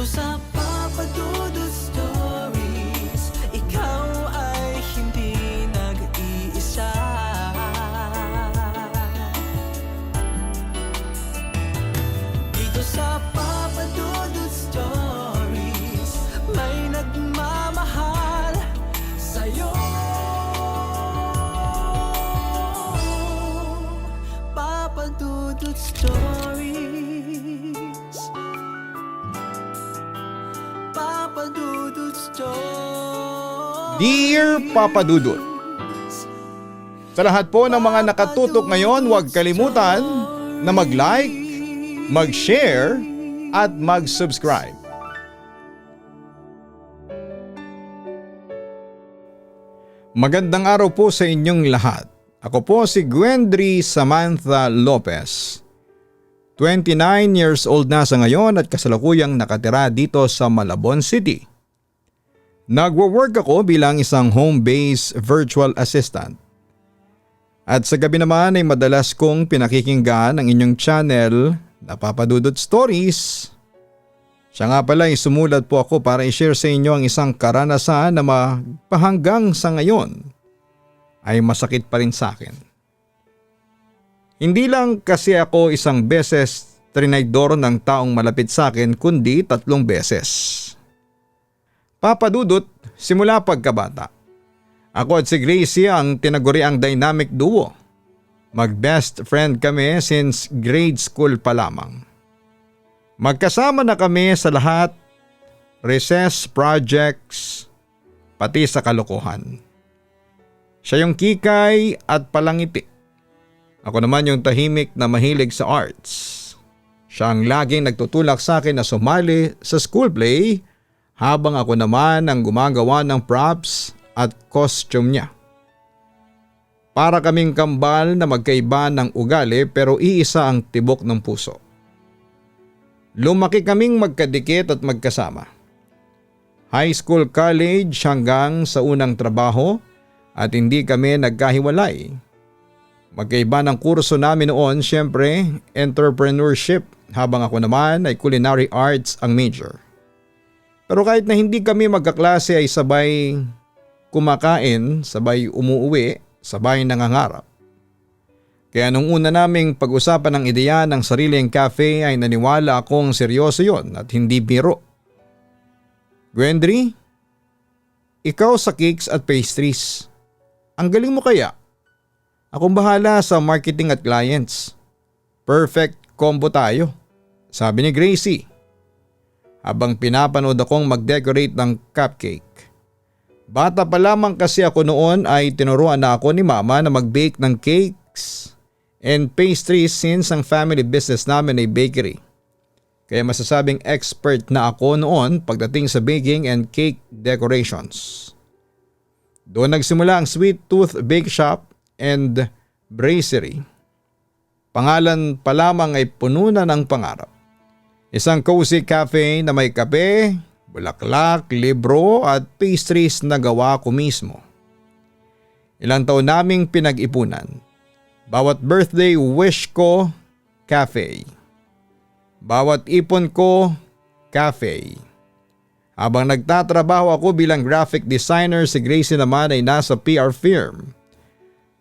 sa Papa Dudut Stories, ikaw ay hindi nag-iisa. Dito sa Papa Dudut Stories, may nagmamahal sa'yo. Papa Dudut Stories, Papa Dudut Stories. Dear Papa Dudut, sa lahat po ng mga nakatutok ngayon, huwag kalimutan na mag-like, mag-share at mag-subscribe. Magandang araw po sa inyong lahat. Ako po si Gwendry Samantha Lopez. 29 years old na sa ngayon at kasalukuyang nakatira dito sa Malabon City. Nagwo-work ako bilang isang home-based virtual assistant. At sa gabi naman ay madalas kong pinakikinggan ang inyong channel na Papa Dudut Stories. Siya nga pala ay sumulat po ako para i-share sa inyo ang isang karanasan na magpahanggang sa ngayon ay masakit pa rin sa akin. Hindi lang kasi ako isang beses trinaydor ng taong malapit sa akin kundi 3 beses. Papa Dudut, simula pagkabata, ako at si Gracie ang tinaguriang dynamic duo. Mag-best friend kami since grade school pa lamang. Magkasama na kami sa lahat, recess projects, pati sa kalokohan. Siya yung kikay at palangiti. Ako naman yung tahimik na mahilig sa arts. Siya ang laging nagtutulak sa akin na sumali sa school play habang ako naman ang gumagawa ng props at costume niya. Para kaming kambal na magkaiba ng ugali pero iisa ang tibok ng puso. Lumaki kaming magkadikit at magkasama. High school, college hanggang sa unang trabaho at hindi kami nagkahiwalay. Magkaiba ng kurso namin noon, syempre entrepreneurship habang ako naman ay culinary arts ang major. Pero kahit na hindi kami magkaklase ay sabay kumakain, sabay umuuwi, sabay nangangarap. Kaya nung una naming pag-usapan ng ideya ng sariling cafe ay naniwala akong seryoso yon at hindi biro. Gwendry, ikaw sa cakes at pastries. Ang galing mo kaya? Akong bahala sa marketing at clients. Perfect combo tayo, sabi ni Gracie. Habang pinapanood akong mag-decorate ng cupcake. Bata pa lamang kasi ako noon ay tinuruan na ako ni mama na mag-bake ng cakes and pastries since ang family business namin ay bakery. Kaya masasabing expert na ako noon pagdating sa baking and cake decorations. Doon nagsimula ang Sweet Tooth Bake Shop and Brasserie. Pangalan pa lamang ay puno na ng pangarap. Isang cozy cafe na may kape, bulaklak, libro at pastries na gawa ko mismo. Ilang taon naming pinag-ipunan. Bawat birthday wish ko, cafe. Bawat ipon ko, cafe. Habang nagtatrabaho ako bilang graphic designer, si Gracie naman ay nasa PR firm.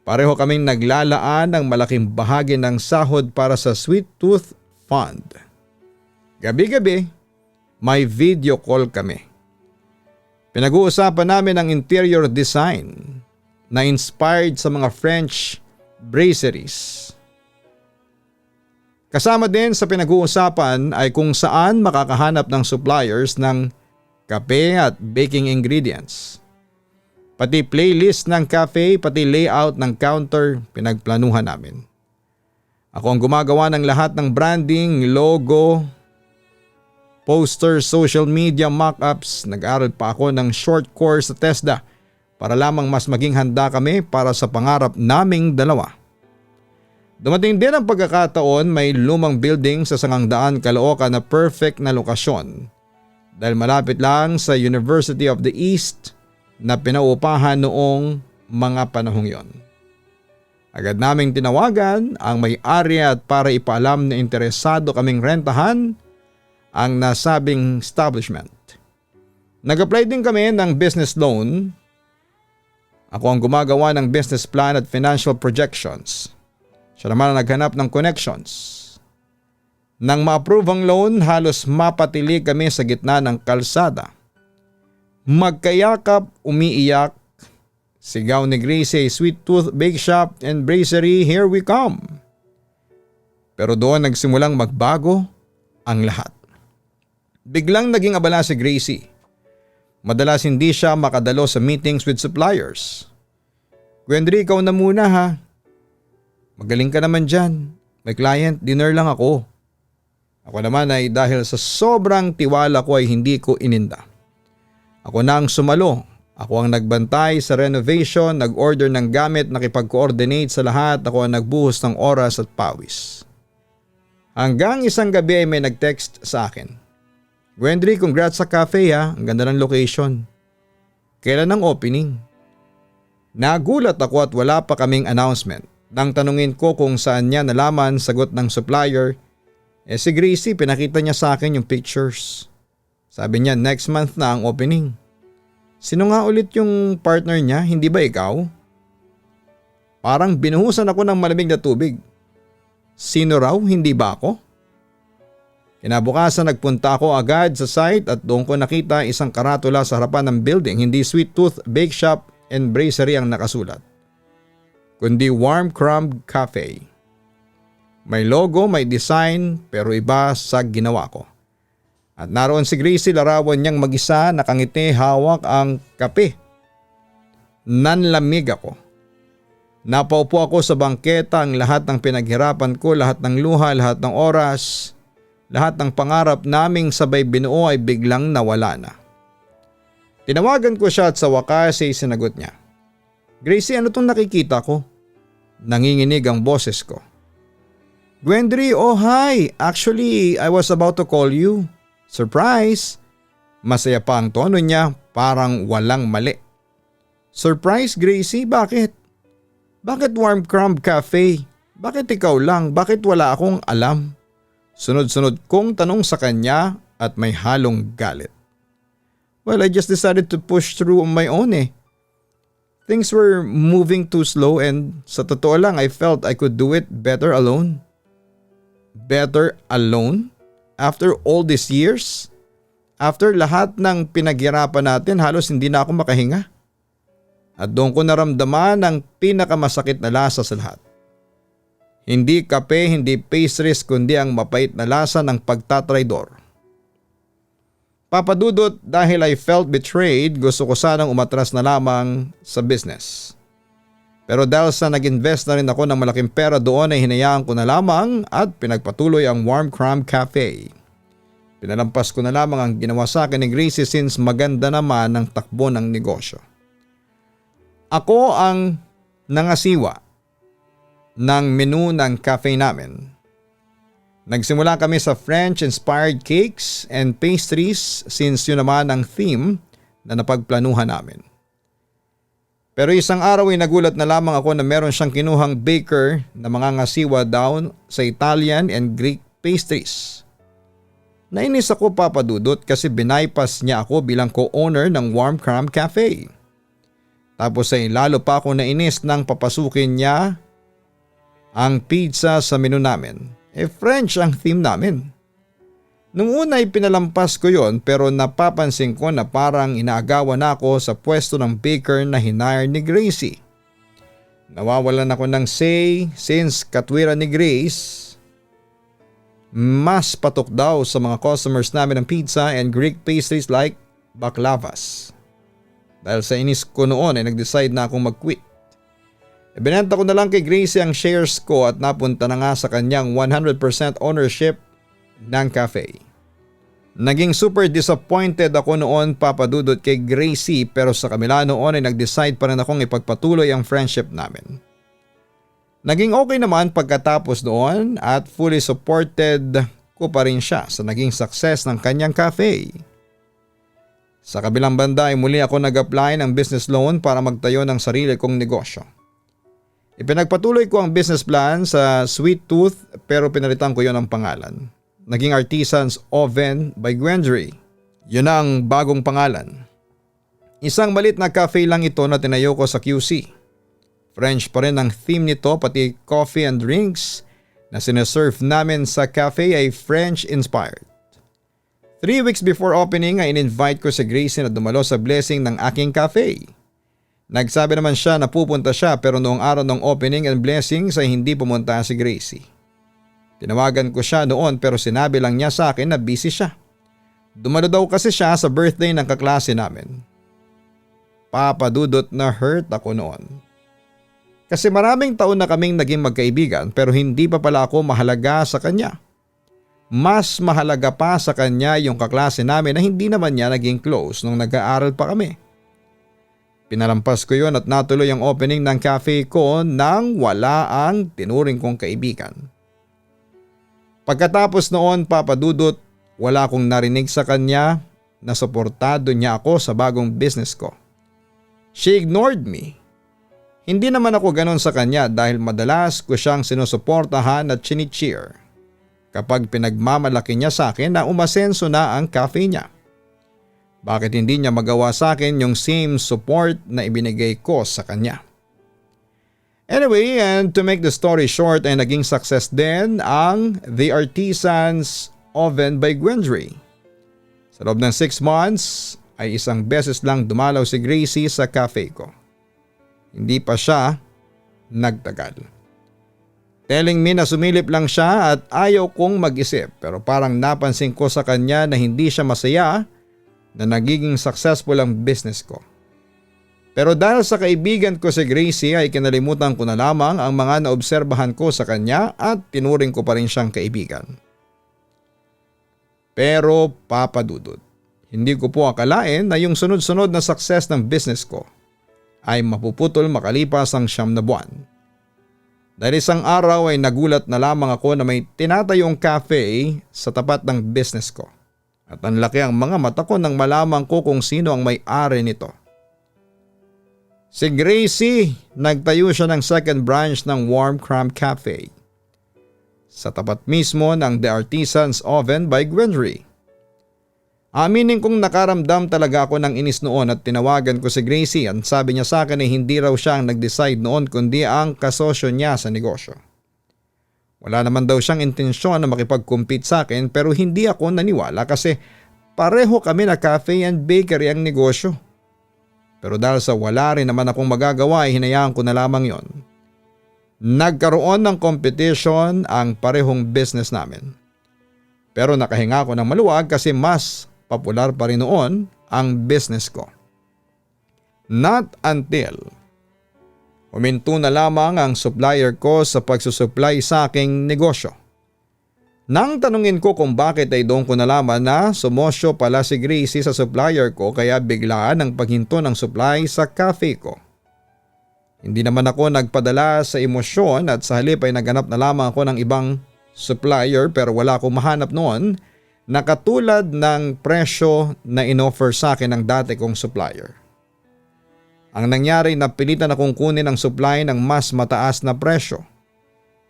Pareho kaming naglalaan ng malaking bahagi ng sahod para sa Sweet Tooth Fund. Gabi-gabi, may video call kami. Pinag-uusapan namin ang interior design na inspired sa mga French brasseries. Kasama din sa pinag-uusapan ay kung saan makakahanap ng suppliers ng kape at baking ingredients. Pati playlist ng cafe, pati layout ng counter pinagplanuhan namin. Ako ang gumagawa ng lahat ng branding, logo, poster, social media mock-ups. Nag-aral pa ako ng short course sa TESDA para lamang mas maging handa kami para sa pangarap naming dalawa. Dumating din ang pagkakataon may lumang building sa Sangangdaan, Caloocan na perfect na lokasyon dahil malapit lang sa University of the East na pinaupahan noong mga panahong yon. Agad naming tinawagan ang may-ari at para ipaalam na interesado kaming rentahan ang nasabing establishment. Nag-apply din kami ng business loan. Ako ang gumagawa ng business plan at financial projections. Siya naman ang naghanap ng connections. Nang ma-approve ang loan, halos mapatili kami sa gitna ng kalsada. Magkayakap, umiiyak. Sigaw ni Gracie, Sweet Tooth Bake Shop and Brasserie, here we come. Pero doon nagsimulang magbago ang lahat. Biglang naging abala si Gracie. Madalas hindi siya makadalo sa meetings with suppliers. Gwendry, ikaw na muna ha. Magaling ka naman dyan. May client, dinner lang ako. Ako naman ay dahil sa sobrang tiwala ko ay hindi ko ininda. Ako na ang sumalo. Ako ang nagbantay sa renovation, nag-order ng gamit, nakipag-coordinate sa lahat, ako ang nagbuhos ng oras at pawis. Hanggang isang gabi ay may nag-text sa akin. Gwendry, congrats sa cafe ha, ang ganda ng location. Kailan ang opening? Nagulat ako at wala pa kaming announcement. Nang tanungin ko kung saan niya nalaman, sagot ng supplier, si Gracie pinakita niya sa akin yung pictures. Sabi niya next month na ang opening. Sino nga ulit yung partner niya, hindi ba ikaw? Parang binuhusan ako ng malamig na tubig. Sino raw, hindi ba ako? Kinabukasan nagpunta ako agad sa site at doon ko nakita isang karatula sa harapan ng building, hindi Sweet Tooth Bake Shop and Brasserie ang nakasulat, kundi Warm Crumb Cafe. May logo, may design, pero iba sa ginawa ko. At naroon si Gracie, larawan niyang mag-isa, nakangiti, hawak ang kape. Nanlamig ako. Napaupo ako sa bangketa, ang lahat ng pinaghirapan ko, lahat ng luha, lahat ng oras, lahat ng pangarap naming sabay binuo ay biglang nawala na. Tinawagan ko siya at sa wakas ay sinagot niya. Gracie, ano tong nakikita ko? Nanginginig ang boses ko. Gwendry, oh hi! Actually, I was about to call you. Surprise! Masaya pa ang tono niya, parang walang mali. Surprise, Gracie? Bakit? Bakit Warm Crumb Cafe? Bakit ikaw lang? Bakit wala akong alam? Sunod-sunod kong tanong sa kanya at may halong galit. Well, I just decided to push through on my own eh. Things were moving too slow and sa totoo lang I felt I could do it better alone. Better alone? After all these years? After lahat ng pinaghirapan natin, halos hindi na ako makahinga. At doon ko naramdaman ang pinakamasakit na lasa sa lahat. Hindi kape, hindi pastries, kundi ang mapait na lasa ng pagtatraidor. Papadudot, dahil I felt betrayed, gusto ko sanang umatras na lamang sa business. Pero dahil sa nag-invest na rin ako ng malaking pera doon ay hinayaan ko na lamang at pinagpatuloy ang Warm Crumb Cafe. Pinalampas ko na lamang ang ginawa sa akin ni Gracie since maganda naman ang takbo ng negosyo. Ako ang nangasiwa ng menu ng cafe namin. Nagsimula kami sa French-inspired cakes and pastries since yun naman ang theme na napagplanuhan namin. Pero isang araw ay nagulat na lamang ako na meron siyang kinuhang baker na mangangasiwa daw sa Italian and Greek pastries. Nainis ako, Papadudot, kasi binaypas niya ako bilang co-owner ng Warm Crumb Cafe. Tapos ay lalo pa ako nainis nang papasukin niya ang pizza sa menu namin. French ang theme namin. Nung una ay pinalampas ko yon pero napapansin ko na parang inaagawan na ako sa pwesto ng baker na hinire ni Gracie. Nawawalan ako ng say since katwiran ni Grace. Mas patok daw sa mga customers namin ng pizza and Greek pastries like baklavas. Dahil sa inis ko noon ay nag-decide na akong mag-quit. Ibinenta ko na lang kay Gracie ang shares ko at napunta na nga sa kanyang 100% ownership ng cafe. Naging super disappointed ako noon, Papadudot, kay Gracie, pero sa kabila noon ay nag-decide pa rin akong ipagpatuloy ang friendship namin. Naging okay naman pagkatapos noon at fully supported ko pa rin siya sa naging success ng kanyang cafe. Sa kabilang banda ay muli ako nag-apply ng business loan para magtayo ng sarili kong negosyo. Ipinagpatuloy ko ang business plan sa Sweet Tooth pero pinalitan ko yon ng pangalan. naging Artisan's Oven by Gwenry. Yun ang bagong pangalan. Isang malit na cafe lang ito na tinayo ko sa QC. French pa rin ang theme nito, pati coffee and drinks na sineserve namin sa cafe ay French-inspired. 3 weeks before opening ay in-invite ko si Gracie na dumalo sa blessing ng aking cafe. Nagsabi naman siya na pupunta siya pero noong araw ng opening and blessings ay hindi pumunta si Gracie. Tinawagan ko siya noon pero sinabi lang niya sa akin na busy siya. Dumalo daw kasi siya sa birthday ng kaklase namin. Papadudot na hurt ako noon. Kasi maraming taon na kaming naging magkaibigan pero hindi pa pala ako mahalaga sa kanya. Mas mahalaga pa sa kanya yung kaklase namin na hindi naman niya naging close nung nag-aaral pa kami. Pinalampas ko yun at natuloy ang opening ng cafe ko nang wala ang tinuring kong kaibigan. Pagkatapos noon, Papadudot, wala akong narinig sa kanya na suportado niya ako sa bagong business ko. She ignored me. Hindi naman ako ganon sa kanya dahil madalas ko siyang sinusuportahan at chini-cheer kapag pinagmamalaki niya sa akin na umasenso na ang cafe niya. Bakit hindi niya magawa sa akin yung same support na ibinigay ko sa kanya? Anyway, and to make the story short ay naging success din ang The Artisan's Oven by Gwenry. Sa loob ng 6 months ay isang beses lang dumalaw si Gracie sa cafe ko. Hindi pa siya nagtagal. Telling me na sumilip lang siya at ayaw kong mag-isip pero parang napansin ko sa kanya na hindi siya masaya na nagiging successful ang business ko. Pero dahil sa kaibigan ko si Gracie ay kinalimutan ko na lamang ang mga naobserbahan ko sa kanya at tinuring ko pa rin siyang kaibigan. Pero Papadudot, hindi ko po akalain na yung sunod-sunod na success ng business ko ay mapuputol makalipas ang 9 na buwan. Dahil isang araw ay nagulat na lamang ako na may tinatayong cafe sa tapat ng business ko. At ang laki ang mga mata ko nang malaman ko kung sino ang may-ari nito. Si Gracie, nagtayo siya ng second branch ng Warm Crumb Cafe sa tapat mismo ng The Artisan's Oven by Gwenry. Aminin kong nakaramdam talaga ako ng inis noon at tinawagan ko si Gracie at sabi niya sa akin ay hindi raw siya ang nag-decide noon kundi ang kasosyo niya sa negosyo. Wala naman daw siyang intensyon na makipag-compete sa akin pero hindi ako naniwala kasi pareho kami na cafe and bakery ang negosyo. Pero dahil sa wala rin naman akong magagawa ay hinayaan ko na lamang yon. Nagkaroon ng competition ang parehong business namin. Pero nakahinga ako ng maluwag kasi mas popular pa rin noon ang business ko. Not until huminto na lamang ang supplier ko sa pagsusupply sa aking negosyo. Nang tanungin ko kung bakit ay doon ko nalaman na sumosyo pala si Gracie sa supplier ko kaya biglaan ang paghinto ng supply sa cafe ko. Hindi naman ako nagpadala sa emosyon at sa halip ay naganap na lamang ako ng ibang supplier pero wala akong mahanap noon na katulad ng presyo na inoffer sa akin ng dati kong supplier. Ang nangyari napilitan akong kunin ang supply ng mas mataas na presyo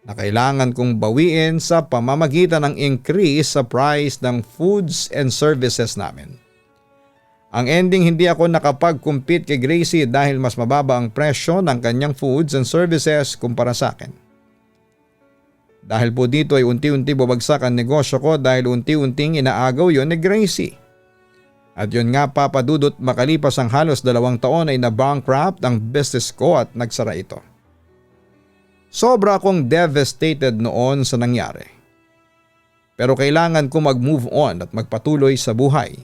na kailangan kong bawiin sa pamamagitan ng increase sa price ng foods and services namin. Ang ending hindi ako nakapag-compete kay Gracie dahil mas mababa ang presyo ng kanyang foods and services kumpara sa akin. Dahil po dito ay unti-unti bumagsak ang negosyo ko dahil unti-unting inaagaw yon ni Gracie. At yun nga Papadudot makalipas ang halos 2 taon ay na-bankrupt ang business ko at nagsara ito. Sobra akong devastated noon sa nangyari. Pero kailangan ko mag-move on at magpatuloy sa buhay.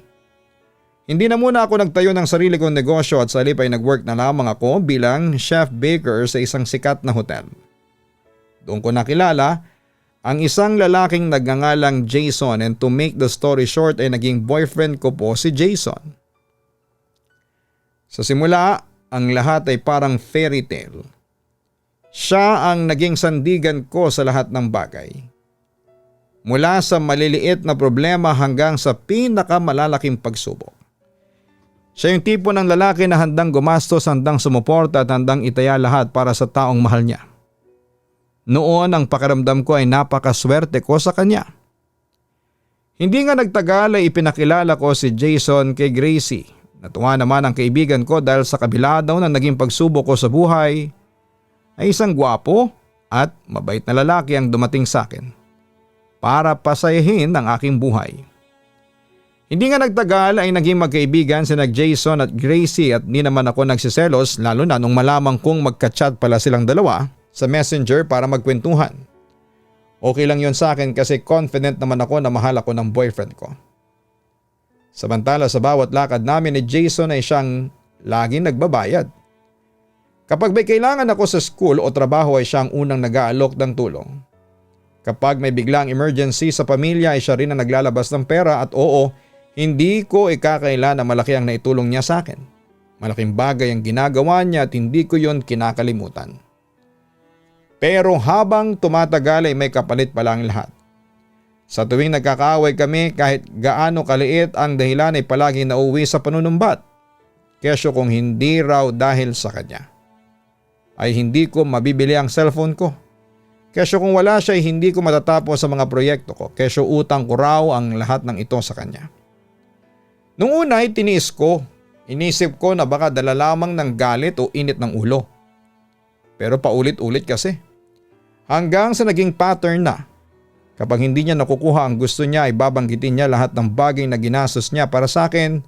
Hindi na muna ako nagtayo ng sarili kong negosyo at sa halip ay nag-work na lamang ako bilang chef baker sa isang sikat na hotel. Doon ko nakilala ang isang lalaking nagngangalang Jason and to make the story short ay naging boyfriend ko po si Jason. Sa simula, ang lahat ay parang fairy tale. Siya ang naging sandigan ko sa lahat ng bagay. Mula sa maliliit na problema hanggang sa pinakamalalaking pagsubok. Siya yung tipo ng lalaki na handang gumastos, handang sumuporta at handang itaya lahat para sa taong mahal niya. Noon ang pakiramdam ko ay napakaswerte ko sa kanya. Hindi nga nagtagal ay ipinakilala ko si Jason kay Gracie. Natuwa naman ang kaibigan ko dahil sa kabila daw ng naging pagsubok ko sa buhay ay isang gwapo at mabait na lalaki ang dumating sa akin para pasayahin ang aking buhay. Hindi nga nagtagal ay naging magkaibigan sina Jason at Gracie at di naman ako nagsiselos lalo na nung malamang kong magka-chat pala silang dalawa sa Messenger para magkwentuhan. Okay lang yon sa akin kasi confident naman ako na mahal ako ng boyfriend ko. Samantala sa bawat lakad namin ni Jason ay siyang laging nagbabayad. Kapag may kailangan ako sa school o trabaho ay siyang unang nag-aalok ng tulong. Kapag may biglang emergency sa pamilya ay siya rin ang naglalabas ng pera at oo, hindi ko ikakaila na malaki ang naitulong niya sa akin. Malaking bagay ang ginagawa niya at hindi ko yon kinakalimutan. Pero habang tumatagal ay may kapalit pala ang lahat. Sa tuwing nagkakaaway kami kahit gaano kaliit ang dahilan ay palaging nauwi sa panunumbat. Kesyo kung hindi raw dahil sa kanya ay hindi ko mabibili ang cellphone ko. Kesyo kung wala siya ay hindi ko matatapos sa mga proyekto ko. Kesyo utang ko raw ang lahat ng ito sa kanya. Nung una ay tiniis ko. Inisip ko na baka dala lamang ng galit o init ng ulo. Pero paulit-ulit kasi. Hanggang sa naging pattern na. Kapag hindi niya nakukuha ang gusto niya ay babanggitin niya lahat ng bagay na ginastos niya para sa akin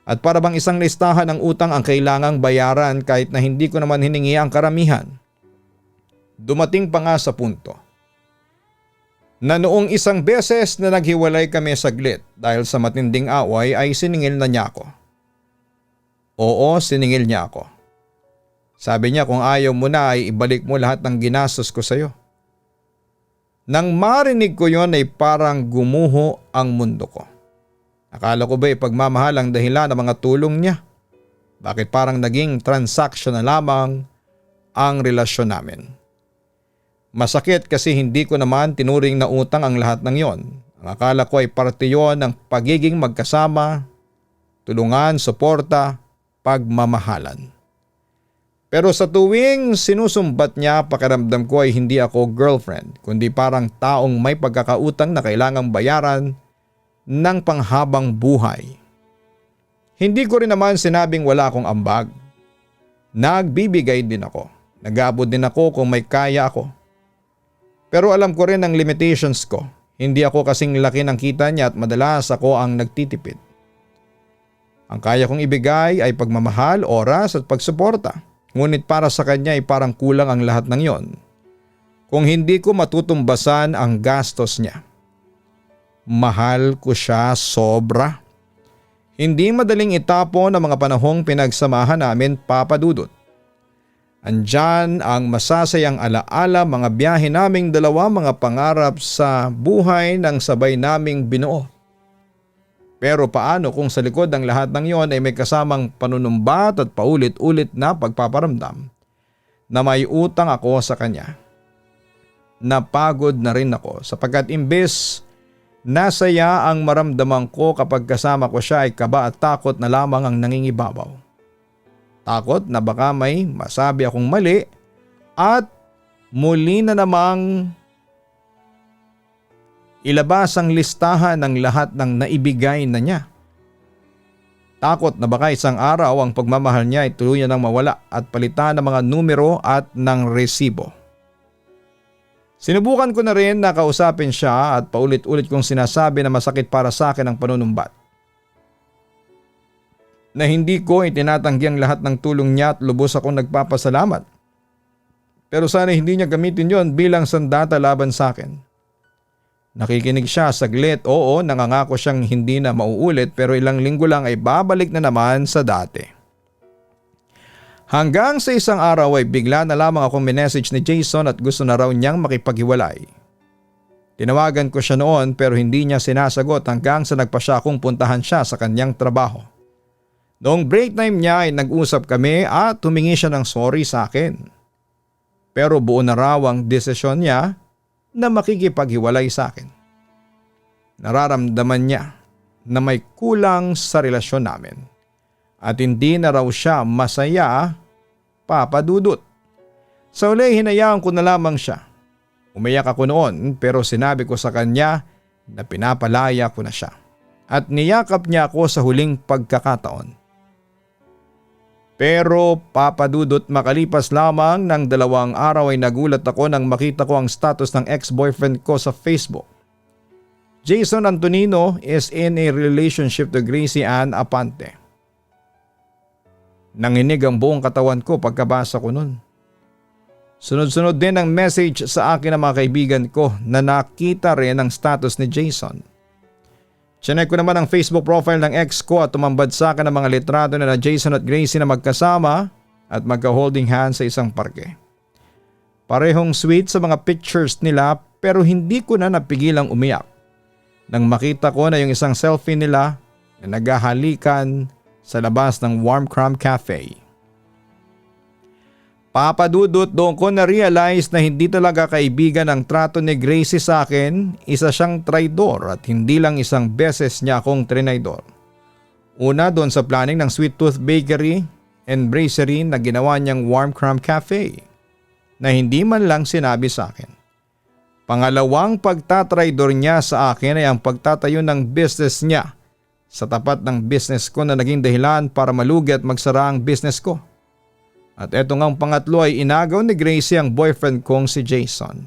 at para bang isang listahan ng utang ang kailangang bayaran kahit na hindi ko naman hiningi ang karamihan. Dumating pa nga sa punto na noong isang beses na naghiwalay kami saglit dahil sa matinding away ay siningil na niya ako. Oo, siningil niya ako. Sabi niya kung ayaw mo na ay ibalik mo lahat ng ginastos ko sa iyo. Nang marinig ko yon ay parang gumuho ang mundo ko. Akala ko ba pagmamahal ang dahilan ng mga tulong niya? Bakit parang naging transaction na lamang ang relasyon namin? Masakit kasi hindi ko naman tinuring na utang ang lahat ng yon. Ang akala ko ay parte yon ng pagiging magkasama, tulungan, suporta, pagmamahalan. Pero sa tuwing sinusumbat niya, pakiramdam ko ay hindi ako girlfriend, kundi parang taong may pagkakautang na kailangang bayaran ng panghabang buhay. Hindi ko rin naman sinabing wala akong ambag. Nagbibigay din ako. Nag-aabot din ako kung may kaya ako. Pero alam ko rin ang limitations ko. Hindi ako kasing laki ng kita niya at madalas ako ang nagtitipid. Ang kaya kong ibigay ay pagmamahal, oras at pagsuporta. Ngunit para sa kanya ay parang kulang ang lahat ng yon kung hindi ko matutumbasan ang gastos niya. Mahal ko siya sobra. Hindi madaling itapon ang mga panahong pinagsamahan namin, Papa Dudut. Andyan ang masasayang alaala, mga biyahe naming dalawa, mga pangarap sa buhay ng sabay naming binuo. Pero paano kung sa likod ng lahat ng yon ay may kasamang panunumbat at paulit-ulit na pagpaparamdam na may utang ako sa kanya? Napagod na rin ako sapagkat imbes nasaya ang maramdaman ko kapag kasama ko siya ay kaba at takot na lamang ang nangingibabaw. Takot na baka may masabi akong mali at muli na namang ilabas ang listahan ng lahat ng naibigay na niya. Takot na baka isang araw ang pagmamahal niya ay tuluyan ng mawala at palitan ng mga numero at ng resibo. Sinubukan ko na rin na kausapin siya at paulit-ulit kong sinasabi na masakit para sa akin ang panunumbat. Na hindi ko itinatanggi ang lahat ng tulong niya at lubos akong nagpapasalamat. Pero sana hindi niya gamitin yon bilang sandata laban sa akin. Nakikinig siya saglit, oo, nangangako siyang hindi na mauulit pero ilang linggo lang ay babalik na naman sa dati. Hanggang sa isang araw ay bigla na lamang akong minessage ni Jason at gusto na raw niyang makipaghiwalay. Tinawagan ko siya noon pero hindi niya sinasagot hanggang sa nagpa siya akong puntahan siya sa kanyang trabaho. Noong break time niya ay nag-usap kami at humingi siya ng sorry sa akin. Pero buo na raw ang desisyon niya na makikipaghiwalay sa akin. Nararamdaman niya na may kulang sa relasyon namin at hindi na raw siya masaya, Papa Dudut. Sa uli hinayaan ko na lamang siya. Umiyak ako noon pero sinabi ko sa kanya na pinapalaya ko na siya at niyakap niya ako sa huling pagkakataon. Pero Papa Dudut, makalipas lamang ng 2 araw ay nagulat ako nang makita ko ang status ng ex-boyfriend ko sa Facebook. Jason Antonino is in a relationship to Gracie Ann Apante. Nanginig ang buong katawan ko pagkabasa ko nun. Sunod-sunod din ang message sa akin ng mga kaibigan ko na nakita rin ang status ni Jason. Chinek ko naman ang Facebook profile ng ex ko at tumambad sa akin ang mga litrato na Jason at Gracie na magkasama at magka-holding hands sa isang parke. Parehong sweet sa mga pictures nila pero hindi ko na napigilang umiyak nang makita ko na yung isang selfie nila na naghahalikan sa labas ng Warm Crumb Cafe. Papa Dudut, doon ko na-realize na hindi talaga kaibigan ang trato ni Gracie sa akin, isa siyang traidor at hindi lang isang beses niya akong trinaydor. Una doon sa planning ng Sweet Tooth Bakery and Brasserie na ginawa niyang Warm Crumb Cafe na hindi man lang sinabi sa akin. Pangalawang pagtatraidor niya sa akin ay ang pagtatayo ng business niya sa tapat ng business ko na naging dahilan para malugi at magsara ang business ko. At eto ngang pangatlo ay inagaw ni Gracie ang boyfriend kong si Jason.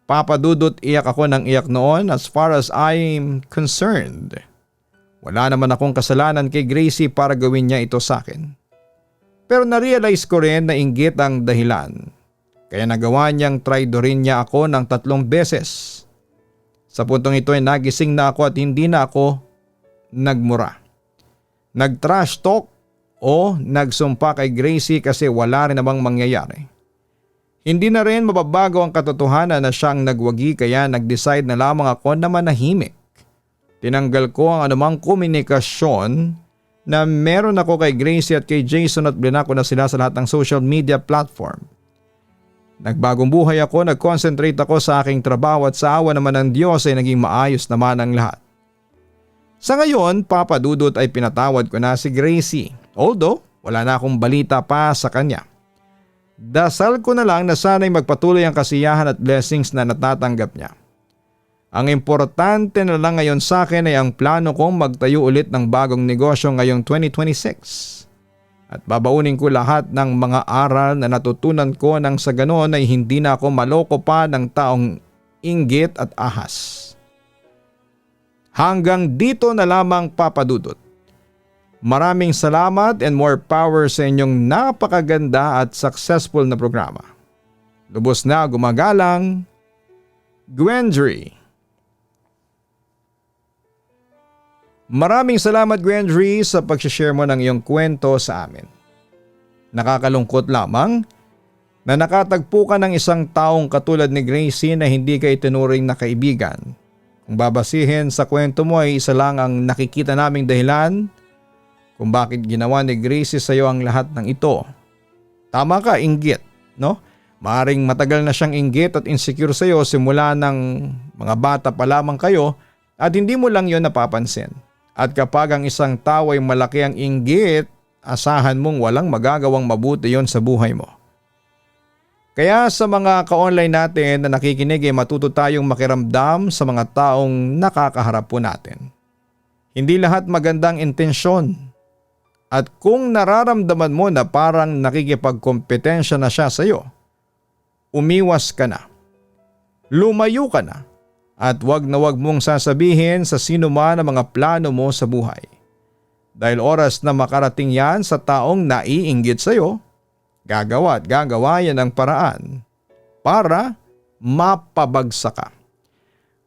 Papa Dudut, iyak ako ng iyak noon as far as I'm concerned. Wala naman akong kasalanan kay Gracie para gawin niya ito sa akin. Pero na-realize ko rin na inggit ang dahilan. Kaya nagawa niyang traidorin niya ako ng 3 beses. Sa puntong ito ay nagising na ako at hindi na ako nagmura. Nag-trash talk o nagsumpa kay Gracie kasi wala rin namang mangyayari. Hindi na rin mababago ang katotohanan na siyang nagwagi kaya nag-decide na lamang ako na manahimik. Tinanggal ko ang anumang komunikasyon na meron ako kay Gracie at kay Jason at blinako na sila sa lahat ng social media platform. Nagbagong buhay ako, nag-concentrate ako sa aking trabaho at sa awa naman ng Diyos ay naging maayos naman ang lahat. Sa ngayon, Papa Dudut, ay pinatawad ko na si Gracie. Although, wala na akong balita pa sa kanya. Dasal ko na lang na sana'y magpatuloy ang kasiyahan at blessings na natatanggap niya. Ang importante na lang ngayon sa akin ay ang plano kong magtayo ulit ng bagong negosyo ngayong 2026. At babaunin ko lahat ng mga aral na natutunan ko nang sa ganoon ay hindi na ako maloko pa ng taong inggit at ahas. Hanggang dito na lamang, Papa Dudut. Maraming salamat and more power sa inyong napakaganda at successful na programa. Lubos na gumagalang, Gwendry. Maraming salamat, Gwendry, sa pag-share mo ng iyong kwento sa amin. Nakakalungkot lamang na nakatagpo ka ng isang taong katulad ni Gracie na hindi ka itinuring na kaibigan. Kung babasihin sa kwento mo ay isa lang ang nakikita naming dahilan kung bakit ginawa ni Gracie sa iyo ang lahat ng ito. Tama ka, inggit, no? Maaring matagal na siyang inggit at insecure sa iyo simula ng mga bata pa lamang kayo at hindi mo lang yon napapansin. At kapag ang isang tao ay malaki ang inggit, asahan mong walang magagawang mabuti yon sa buhay mo. Kaya sa mga ka-online natin na nakikinig ay matuto tayong makiramdam sa mga taong nakakaharap po natin. Hindi lahat magandang intensyon. At kung nararamdaman mo na parang nakikipagkompetensya na siya sa iyo, umiwas ka na. Lumayo ka na. At wag na wag mong sasabihin sa sino man ang mga plano mo sa buhay. Dahil oras na makarating yan sa taong naiinggit sa iyo, gagawa at gagawa yan ang paraan para mapabagsak ka.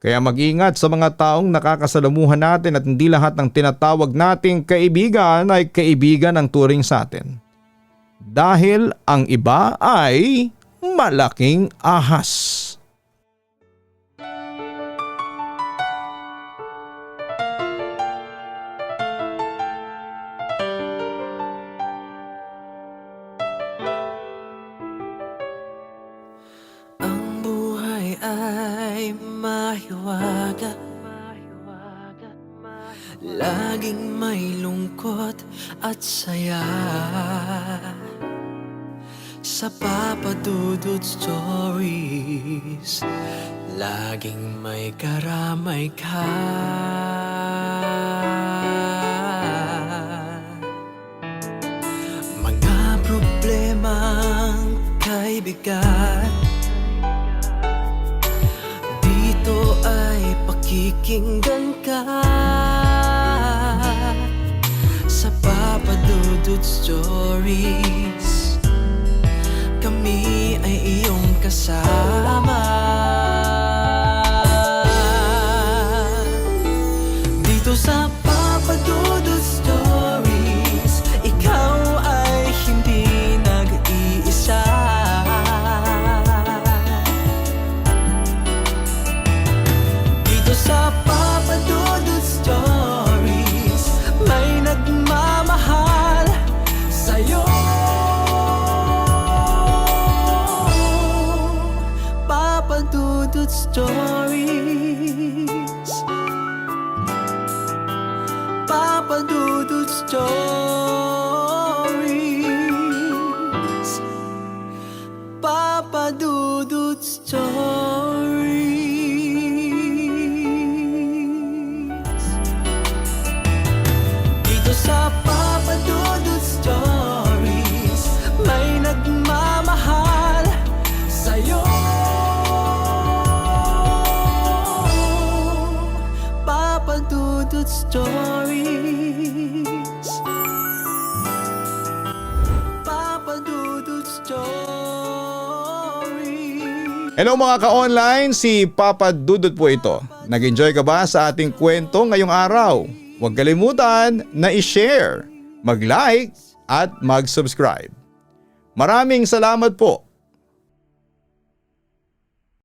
Kaya mag-ingat sa mga taong nakakasalamuhan natin at hindi lahat ng tinatawag nating kaibigan ay kaibigan ang turing sa atin. Dahil ang iba ay malaking ahas. Ang buhay ay mahiwaga, laging may lungkot at saya. sa Papa Dudut Stories, laging may karamay ka. Mga problemang kaibigan, dito ay pakikinggan ka. Sa Papa Dudut Stories, kami ay iyong kasama. Dito sa Papa Dudut Stories, ikaw ay hindi nag-iisa. Dito sa Papa Dudut Stories, may nagmamahal sa'yo. Papa Dudut Stories, Papa Dudut Stories, Papa Dudut Stories. Dito sa Papa Dudut Stories, may nagmamahal sa'yo. Papa Dudut Stories, Papa Dudut Stories. Hello mga ka-online, si Papa Dudut po ito. Nag-enjoy ka ba sa ating kwento ngayong araw? Huwag kalimutan na i-share, mag-like at mag-subscribe. Maraming salamat po.